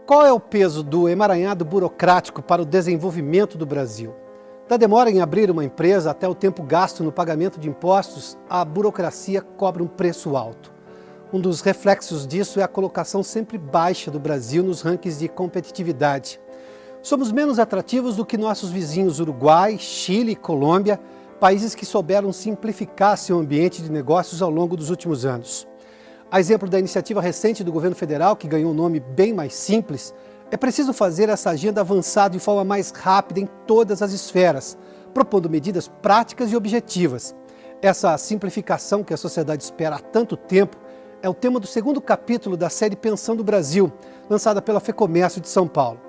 Qual é o peso do emaranhado burocrático para o desenvolvimento do Brasil? Da demora em abrir uma empresa até o tempo gasto no pagamento de impostos, a burocracia cobra um preço alto. Um dos reflexos disso é a colocação sempre baixa do Brasil nos rankings de competitividade. Somos menos atrativos do que nossos vizinhos Uruguai, Chile e Colômbia, países que souberam simplificar seu ambiente de negócios ao longo dos últimos anos. A exemplo da iniciativa recente do governo federal, que ganhou um nome bem mais simples, é preciso fazer essa agenda avançar de forma mais rápida em todas as esferas, propondo medidas práticas e objetivas. Essa simplificação que a sociedade espera há tanto tempo é o tema do segundo capítulo da série Pensando Brasil, lançada pela FEComércio de São Paulo.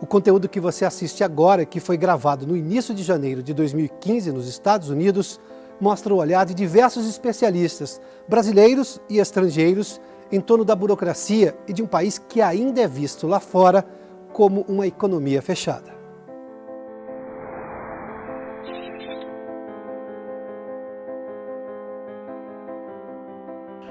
O conteúdo que você assiste agora, que foi gravado no início de janeiro de 2015 nos Estados Unidos, mostra o olhar de diversos especialistas, brasileiros e estrangeiros, em torno da burocracia e de um país que ainda é visto lá fora como uma economia fechada.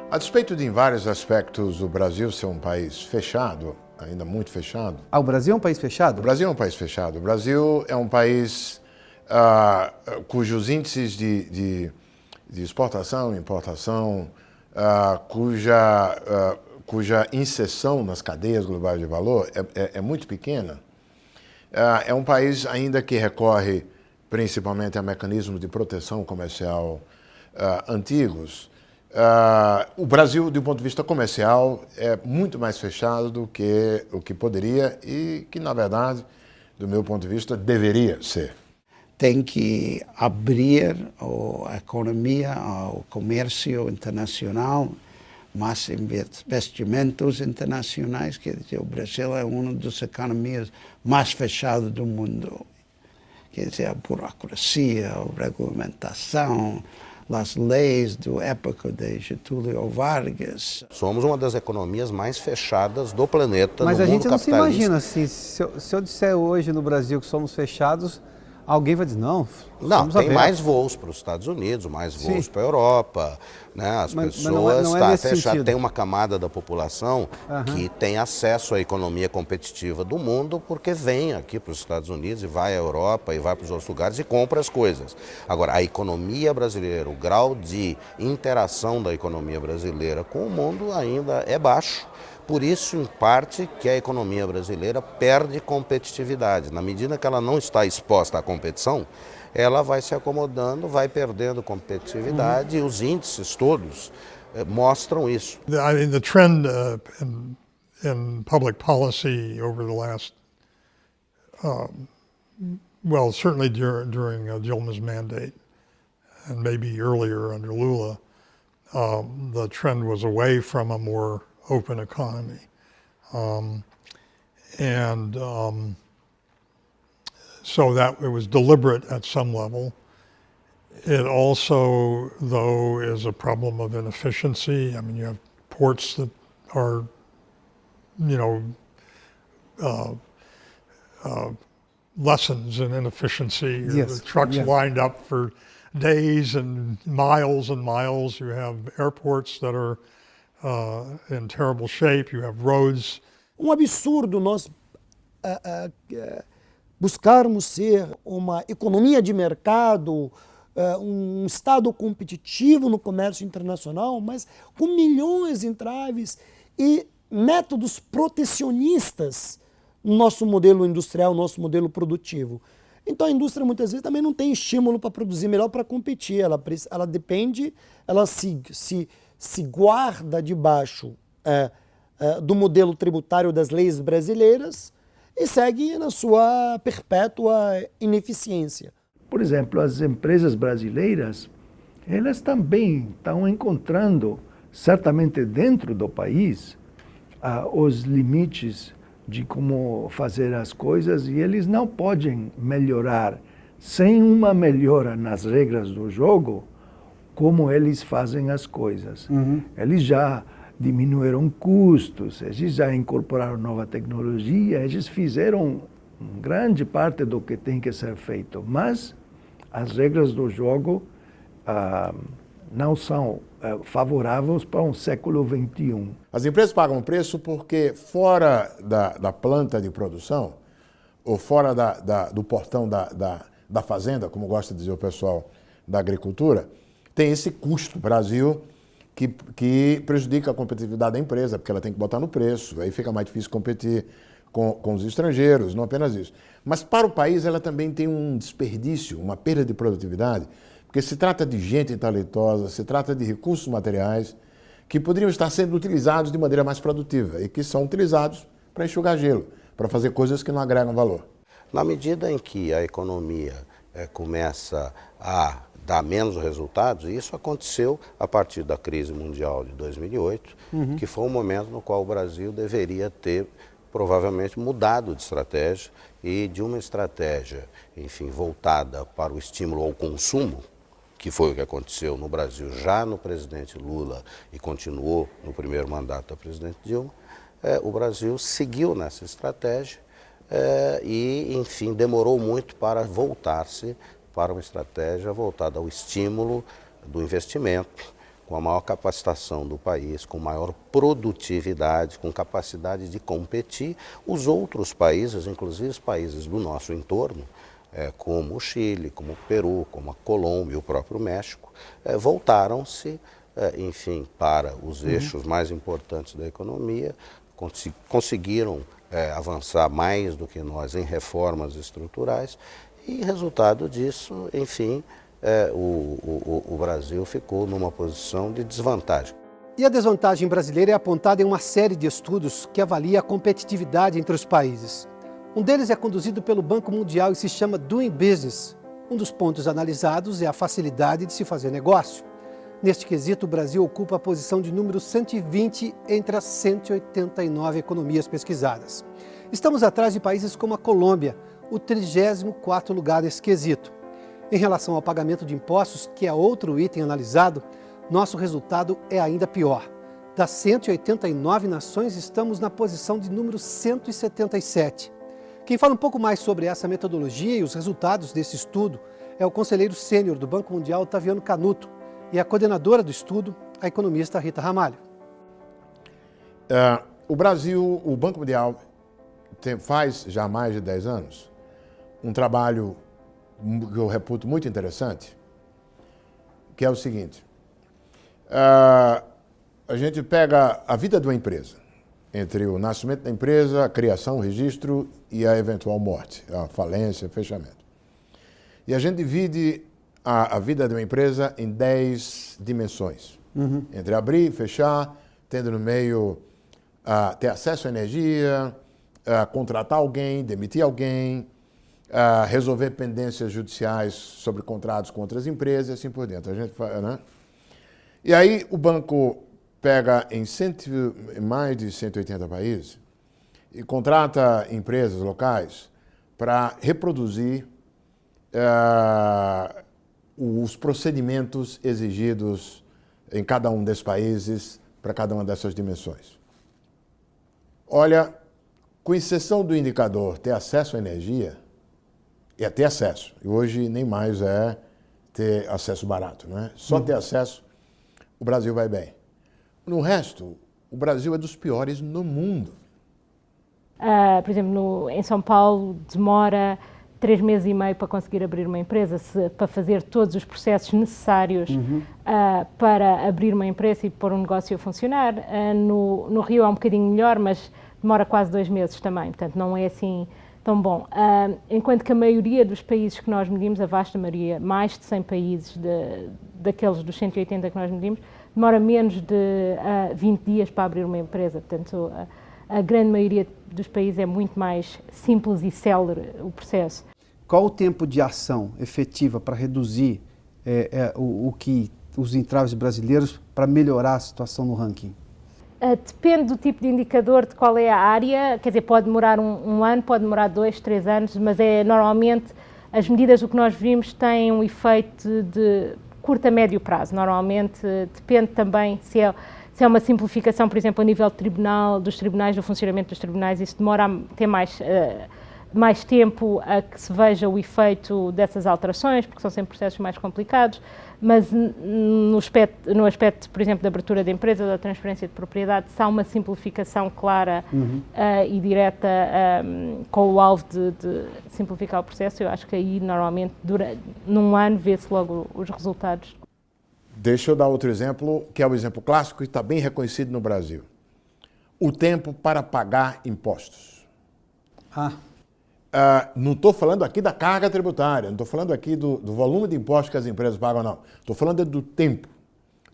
A despeito de, em vários aspectos, o Brasil ser um país fechado, ainda muito fechado. O Brasil é um país fechado? O Brasil é um país fechado. O Brasil é um país cujos índices de exportação e importação, cuja inserção nas cadeias globais de valor é muito pequena. É um país ainda que recorre principalmente a mecanismos de proteção comercial antigos. O Brasil, do ponto de vista comercial, é muito mais fechado do que o que poderia e que, na verdade, do meu ponto de vista, deveria ser. Tem que abrir a economia ao comércio internacional, mais investimentos internacionais, quer dizer, o Brasil é uma das economias mais fechadas do mundo. Quer dizer, a burocracia, a regulamentação, as leis da época de Getúlio Vargas. Somos uma das economias mais fechadas do planeta, mas no mundo capitalista. Mas a gente não se imagina assim, se eu disser hoje no Brasil que somos fechados, alguém vai dizer, não, tem abertos. mais voos para os Estados Unidos, mais voos para a Europa, né? As pessoas não é fechadas. Tem uma camada da população que tem acesso à economia competitiva do mundo porque vem aqui para os Estados Unidos e vai à Europa e vai para os outros lugares e compra as coisas. Agora, a economia brasileira, o grau de interação da economia brasileira com o mundo ainda é baixo. Por isso, em parte, que a economia brasileira perde competitividade. Na medida que ela não está exposta à competição, ela vai se acomodando, vai perdendo competitividade e os índices todos mostram isso. I mean, the trend in public policy over the last, well, certainly during Dilma's mandate and maybe earlier under Lula, the trend was away from a more open economy. So that it was deliberate at some level. It also, though, is a problem of inefficiency. I mean, you have ports that are, lessons in inefficiency. Yes. The trucks lined up for days and miles. You have airports that are in terrible shape. You have roads. Absurdo nós buscarmos ser uma economia de mercado, Estado competitivo no comércio internacional, mas com milhões de entraves e métodos protecionistas no nosso modelo industrial, nosso modelo produtivo. Então a indústria muitas vezes também não tem estímulo para produzir melhor, para competir. Ela depende, ela se guarda debaixo do modelo tributário das leis brasileiras e segue na sua perpétua ineficiência. Por exemplo, as empresas brasileiras, elas também estão encontrando, certamente dentro do país, os limites de como fazer as coisas e eles não podem melhorar sem uma melhora nas regras do jogo como eles fazem as coisas. Eles já diminuíram custos, eles já incorporaram nova tecnologia, eles fizeram grande parte do que tem que ser feito, mas as regras do jogo não são favoráveis para um século XXI. As empresas pagam preço porque fora da planta de produção, ou fora do portão da fazenda, como gosta de dizer o pessoal da agricultura, tem esse custo Brasil que prejudica a competitividade da empresa, porque ela tem que botar no preço, aí fica mais difícil competir com os estrangeiros, não apenas isso. Mas para o país ela também tem um desperdício, uma perda de produtividade, porque se trata de gente talentosa, se trata de recursos materiais que poderiam estar sendo utilizados de maneira mais produtiva e que são utilizados para enxugar gelo, para fazer coisas que não agregam valor. Na medida em que a economia começa a dar menos resultados, e isso aconteceu a partir da crise mundial de 2008, que foi um momento no qual o Brasil deveria ter provavelmente mudado de estratégia e de uma estratégia, enfim, voltada para o estímulo ao consumo, que foi o que aconteceu no Brasil já no presidente Lula e continuou no primeiro mandato da presidente Dilma, o Brasil seguiu nessa estratégia e, enfim, demorou muito para voltar-se para uma estratégia voltada ao estímulo do investimento, com a maior capacitação do país, com maior produtividade, com capacidade de competir. Os outros países, inclusive os países do nosso entorno, como o Chile, como o Peru, como a Colômbia e o próprio México, voltaram-se, enfim, para os eixos mais importantes da economia, conseguiram avançar mais do que nós em reformas estruturais e, resultado disso, enfim, o Brasil ficou numa posição de desvantagem. E a desvantagem brasileira é apontada em uma série de estudos que avalia a competitividade entre os países. Um deles é conduzido pelo Banco Mundial e se chama Doing Business. Um dos pontos analisados é a facilidade de se fazer negócio. Neste quesito, o Brasil ocupa a posição de número 120 entre as 189 economias pesquisadas. Estamos atrás de países como a Colômbia, o 34º lugar nesse quesito. Em relação ao pagamento de impostos, que é outro item analisado, nosso resultado é ainda pior. Das 189 nações, estamos na posição de número 177. Quem fala um pouco mais sobre essa metodologia e os resultados desse estudo é o conselheiro sênior do Banco Mundial, Otaviano Canuto, e a coordenadora do estudo, a economista Rita Ramalho. O Brasil, o Banco Mundial, faz já há mais de 10 anos um trabalho que eu reputo muito interessante, que é o seguinte: a gente pega a vida de uma empresa, entre o nascimento da empresa, a criação, o registro e a eventual morte, a falência, fechamento. E a gente divide a vida de uma empresa em 10 dimensões. Entre abrir e fechar, tendo no meio ter acesso à energia, contratar alguém, demitir alguém, resolver pendências judiciais sobre contratos com outras empresas e assim por dentro. A gente, né? E aí o banco pega em mais de 180 países e contrata empresas locais para reproduzir os procedimentos exigidos em cada um desses países para cada uma dessas dimensões. Olha, com exceção do indicador ter acesso à energia, é ter acesso, e hoje nem mais é ter acesso barato, não é? Só ter acesso, o Brasil vai bem. No resto, o Brasil é dos piores no mundo. Por exemplo, em São Paulo demora 3 meses e meio para conseguir abrir uma empresa, para fazer todos os processos necessários para abrir uma empresa e pôr um negócio a funcionar. No Rio é um bocadinho melhor, mas demora quase 2 meses também, portanto não é assim tão bom. Enquanto que a maioria dos países que nós medimos, a vasta maioria, mais de 100 países daqueles dos 180 que nós medimos, demora menos de 20 dias para abrir uma empresa, portanto a grande maioria dos países é muito mais simples e célere o processo. Qual o tempo de ação efetiva para reduzir os entraves brasileiros para melhorar a situação no ranking? Depende do tipo de indicador, de qual é a área, quer dizer, pode demorar um ano, pode demorar 2, 3 anos, mas normalmente as medidas do que nós vimos têm um efeito de curto a médio prazo. Normalmente depende também se é uma simplificação, por exemplo, a nível dos tribunais, do funcionamento dos tribunais, isso demora até mais mais tempo a que se veja o efeito dessas alterações, porque são sempre processos mais complicados, mas no aspecto, por exemplo, da abertura de empresas, da transferência de propriedade, se há uma simplificação clara e direta com o alvo de simplificar o processo, eu acho que aí normalmente num ano vê-se logo os resultados. Deixa eu dar outro exemplo, que é o exemplo clássico e está bem reconhecido no Brasil. O tempo para pagar impostos. Não estou falando aqui da carga tributária, não estou falando aqui do volume de impostos que as empresas pagam, não. Estou falando do tempo.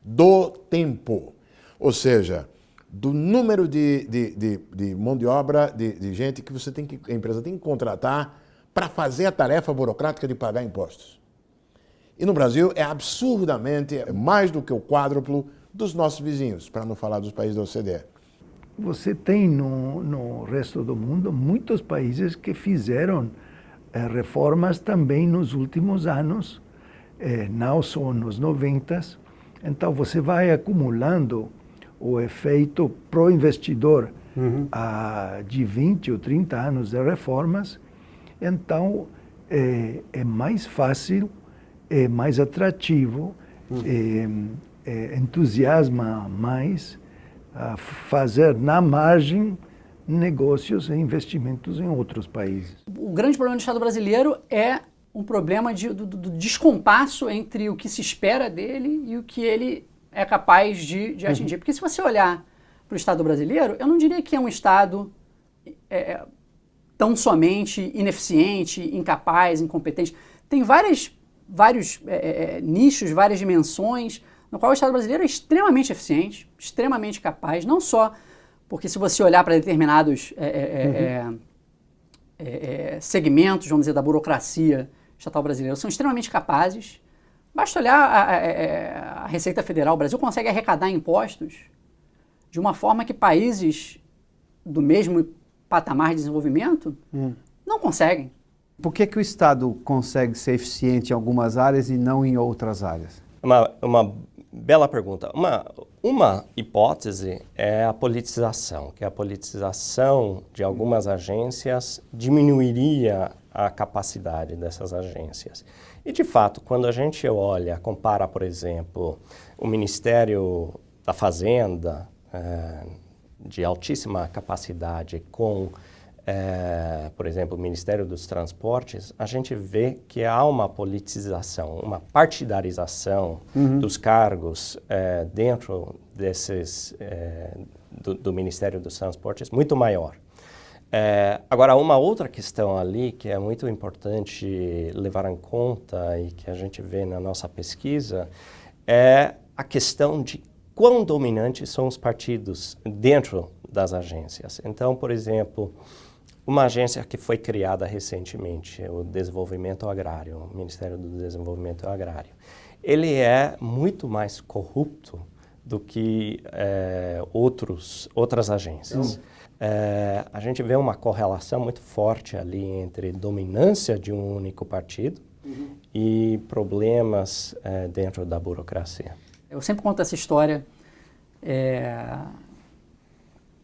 Do tempo. Ou seja, do número de mão de obra, de gente que a empresa tem que contratar para fazer a tarefa burocrática de pagar impostos. E no Brasil é absurdamente mais do que o quádruplo dos nossos vizinhos, para não falar dos países da OCDE. Você tem no resto do mundo muitos países que fizeram reformas também nos últimos anos, não só nos 90s. Então você vai acumulando o efeito pro investidor de 20 ou 30 anos de reformas. Então é mais fácil, é mais atrativo, entusiasma mais a fazer na margem negócios e investimentos em outros países. O grande problema do Estado brasileiro é um problema do descompasso entre o que se espera dele e o que ele é capaz de atingir. Porque se você olhar para o Estado brasileiro, eu não diria que é um Estado tão somente ineficiente, incapaz, incompetente. Tem vários nichos, várias dimensões, no qual o Estado brasileiro é extremamente eficiente, extremamente capaz, não só porque se você olhar para determinados segmentos, vamos dizer, da burocracia estatal brasileira, são extremamente capazes. Basta olhar a Receita Federal. O Brasil consegue arrecadar impostos de uma forma que países do mesmo patamar de desenvolvimento não conseguem. Por que o Estado consegue ser eficiente em algumas áreas e não em outras áreas? Uma bela pergunta. Uma hipótese é a politização, que a politização de algumas agências diminuiria a capacidade dessas agências. E, de fato, quando a gente compara, por exemplo, o Ministério da Fazenda, de altíssima capacidade, com, por exemplo, o Ministério dos Transportes, a gente vê que há uma politização, uma partidarização dos cargos dentro desses, do Ministério dos Transportes muito maior. Agora, uma outra questão ali que é muito importante levar em conta e que a gente vê na nossa pesquisa é a questão de quão dominantes são os partidos dentro das agências. Então, por exemplo, uma agência que foi criada recentemente, o Desenvolvimento Agrário, o Ministério do Desenvolvimento Agrário, ele é muito mais corrupto do que outras agências. A gente vê uma correlação muito forte ali entre dominância de um único partido e problemas dentro da burocracia. Eu sempre conto essa história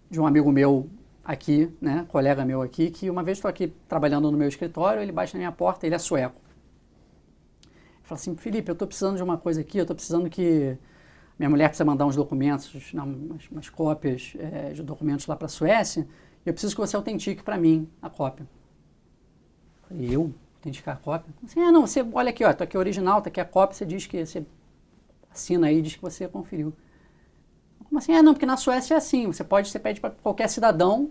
de um amigo meu aqui, né, colega meu aqui, que uma vez estou aqui trabalhando no meu escritório, ele bate na minha porta, ele é sueco. Ele fala assim: Felipe, eu estou precisando de uma coisa aqui, eu estou precisando que minha mulher precisa mandar uns documentos, umas cópias de documentos lá para a Suécia, e eu preciso que você autentique para mim a cópia. Eu falei: eu? Autenticar a cópia? Assim, não, você olha aqui, ó, tá aqui o original, tá aqui a cópia, você diz que você assina aí, diz que você conferiu. Como assim? Não, porque na Suécia é assim, você pede para qualquer cidadão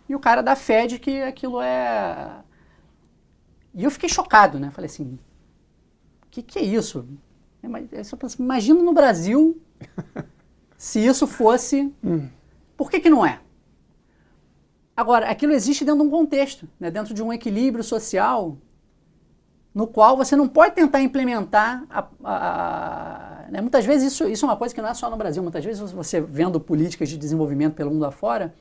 e o cara dá fé de que aquilo é... E eu fiquei chocado, né? Falei assim, o que é isso? Imagina no Brasil se isso fosse... Por que não é? Agora, aquilo existe dentro de um contexto, né? Dentro de um equilíbrio social no qual você não pode tentar implementar né? Muitas vezes isso é uma coisa que não é só no Brasil. Muitas vezes você vendo políticas de desenvolvimento pelo mundo afora,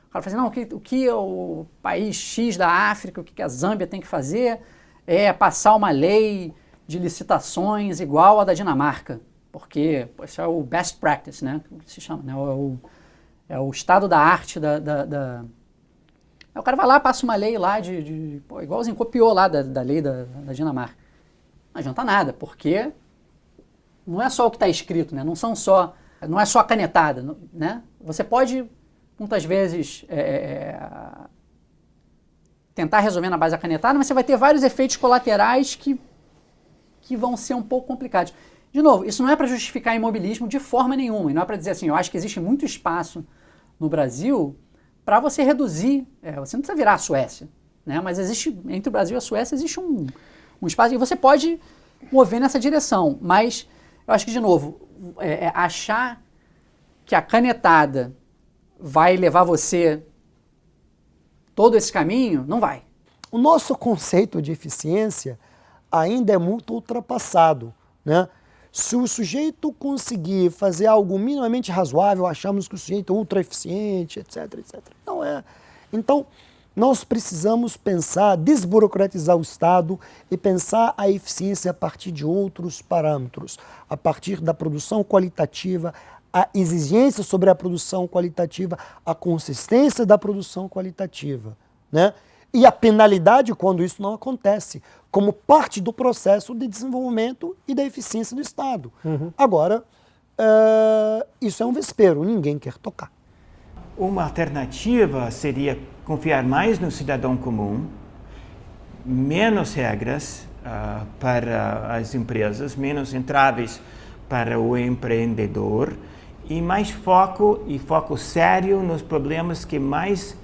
o cara fala assim, não, o que o país X da África, o que a Zâmbia tem que fazer é passar uma lei de licitações igual a da Dinamarca, porque isso é o best practice, né? Que se chama, né? É o estado da arte Aí o cara vai lá, passa uma lei lá pô, igualzinho, copiou lá da lei da Dinamarca. Não adianta nada, porque não é só o que está escrito, né? Não é só a canetada, né? Você pode, muitas vezes, tentar resolver na base da canetada, mas você vai ter vários efeitos colaterais que vão ser um pouco complicados. De novo, isso não é para justificar imobilismo de forma nenhuma, e não é para dizer assim, eu acho que existe muito espaço no Brasil para você reduzir, você não precisa virar a Suécia, né? Mas existe, entre o Brasil e a Suécia, existe um espaço, e você pode mover nessa direção, mas eu acho que, de novo, achar que a canetada vai levar você todo esse caminho, não vai. O nosso conceito de eficiência ainda é muito ultrapassado, né? Se o sujeito conseguir fazer algo minimamente razoável, achamos que o sujeito é ultra eficiente, etc, etc. Não é. Então, nós precisamos pensar, desburocratizar o Estado e pensar a eficiência a partir de outros parâmetros, a partir da produção qualitativa, a exigência sobre a produção qualitativa, a consistência da produção qualitativa, né? E a penalidade quando isso não acontece, como parte do processo de desenvolvimento e da eficiência do Estado. Agora, isso é um vespeiro, ninguém quer tocar. Uma alternativa seria confiar mais no cidadão comum, menos regras para as empresas, menos entraves para o empreendedor e mais foco sério nos problemas que mais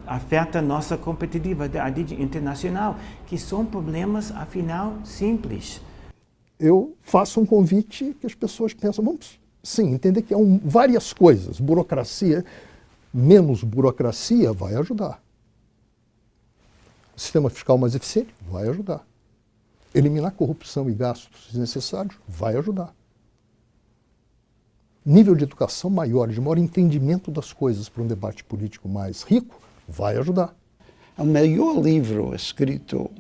afeta a nossa competitividade internacional, que são problemas, afinal, simples. Eu faço um convite que as pessoas pensam, vamos sim, entender que várias coisas, burocracia, menos burocracia vai ajudar. Sistema fiscal mais eficiente vai ajudar. Eliminar corrupção e gastos desnecessários vai ajudar. Nível de educação maior, de maior entendimento das coisas para um debate político mais rico, vai ajudar. O melhor livro escrito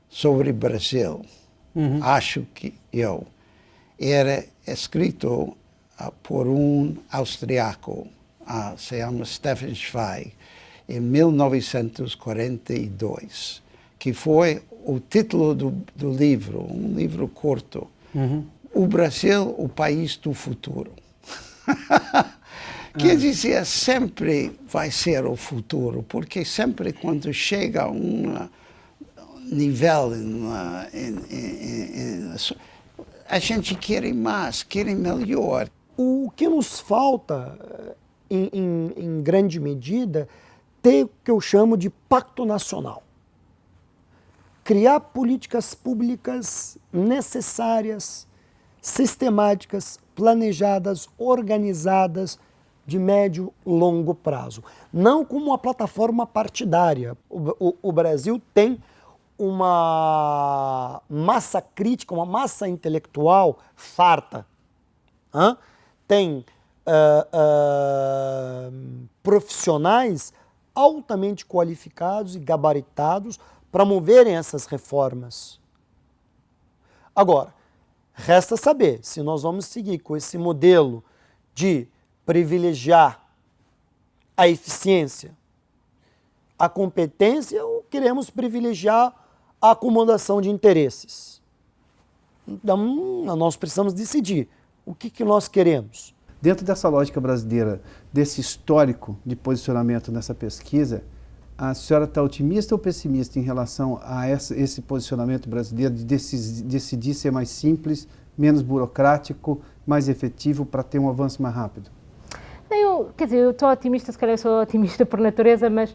sobre Brasil, acho que era escrito por um austriaco, se chama Stefan Zweig, em 1942, que foi o título do livro, um livro curto, O Brasil, o País do Futuro. Quer dizer, sempre vai ser o futuro, porque sempre quando chega a um nível, a gente quer mais, quer melhor. O que nos falta, em grande medida, ter o que eu chamo de pacto nacional. Criar políticas públicas necessárias, sistemáticas, planejadas, organizadas, de médio e longo prazo. Não como uma plataforma partidária. O Brasil tem uma massa crítica, uma massa intelectual farta. Tem profissionais altamente qualificados e gabaritados para moverem essas reformas. Agora, resta saber se nós vamos seguir com esse modelo de privilegiar a eficiência, a competência, ou queremos privilegiar a acomodação de interesses. Então, nós precisamos decidir o que nós queremos. Dentro dessa lógica brasileira, desse histórico de posicionamento nessa pesquisa, a senhora está otimista ou pessimista em relação a esse posicionamento brasileiro de decidir ser mais simples, menos burocrático, mais efetivo para ter um avanço mais rápido? Quer dizer, eu estou otimista, se calhar eu sou otimista por natureza, mas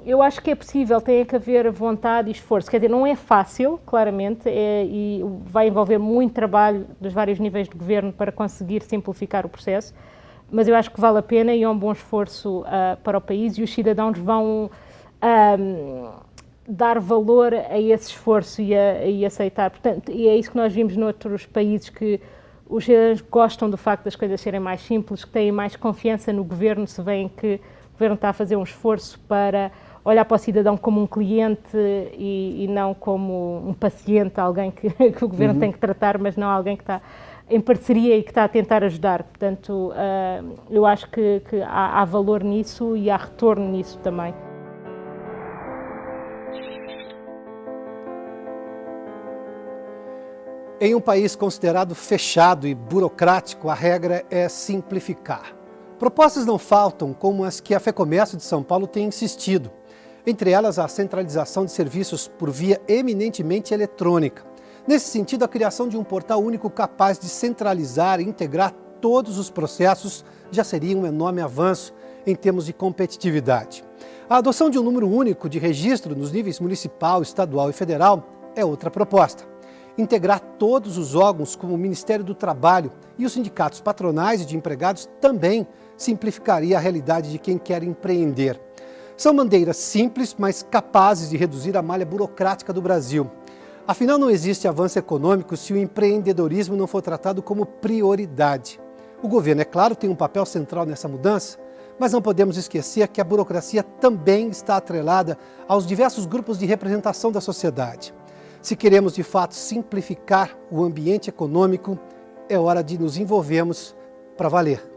eu acho que é possível, tem que haver vontade e esforço. Quer dizer, não é fácil, claramente, e vai envolver muito trabalho dos vários níveis de governo para conseguir simplificar o processo, mas eu acho que vale a pena e é um bom esforço para o país e os cidadãos vão dar valor a esse esforço e aceitar. Portanto, e é isso que nós vimos noutros países, que os cidadãos gostam do facto das coisas serem mais simples, que têm mais confiança no governo, se veem que o governo está a fazer um esforço para olhar para o cidadão como um cliente e não como um paciente, alguém que o governo tem que tratar, mas não alguém que está em parceria e que está a tentar ajudar. Portanto, eu acho que há valor nisso e há retorno nisso também. Em um país considerado fechado e burocrático, a regra é simplificar. Propostas não faltam, como as que a FEComércio de São Paulo tem insistido. Entre elas, a centralização de serviços por via eminentemente eletrônica. Nesse sentido, a criação de um portal único capaz de centralizar e integrar todos os processos já seria um enorme avanço em termos de competitividade. A adoção de um número único de registro nos níveis municipal, estadual e federal é outra proposta. Integrar todos os órgãos, como o Ministério do Trabalho e os sindicatos patronais e de empregados, também simplificaria a realidade de quem quer empreender. São bandeiras simples, mas capazes de reduzir a malha burocrática do Brasil. Afinal, não existe avanço econômico se o empreendedorismo não for tratado como prioridade. O governo, é claro, tem um papel central nessa mudança, mas não podemos esquecer que a burocracia também está atrelada aos diversos grupos de representação da sociedade. Se queremos, de fato, simplificar o ambiente econômico, é hora de nos envolvermos para valer.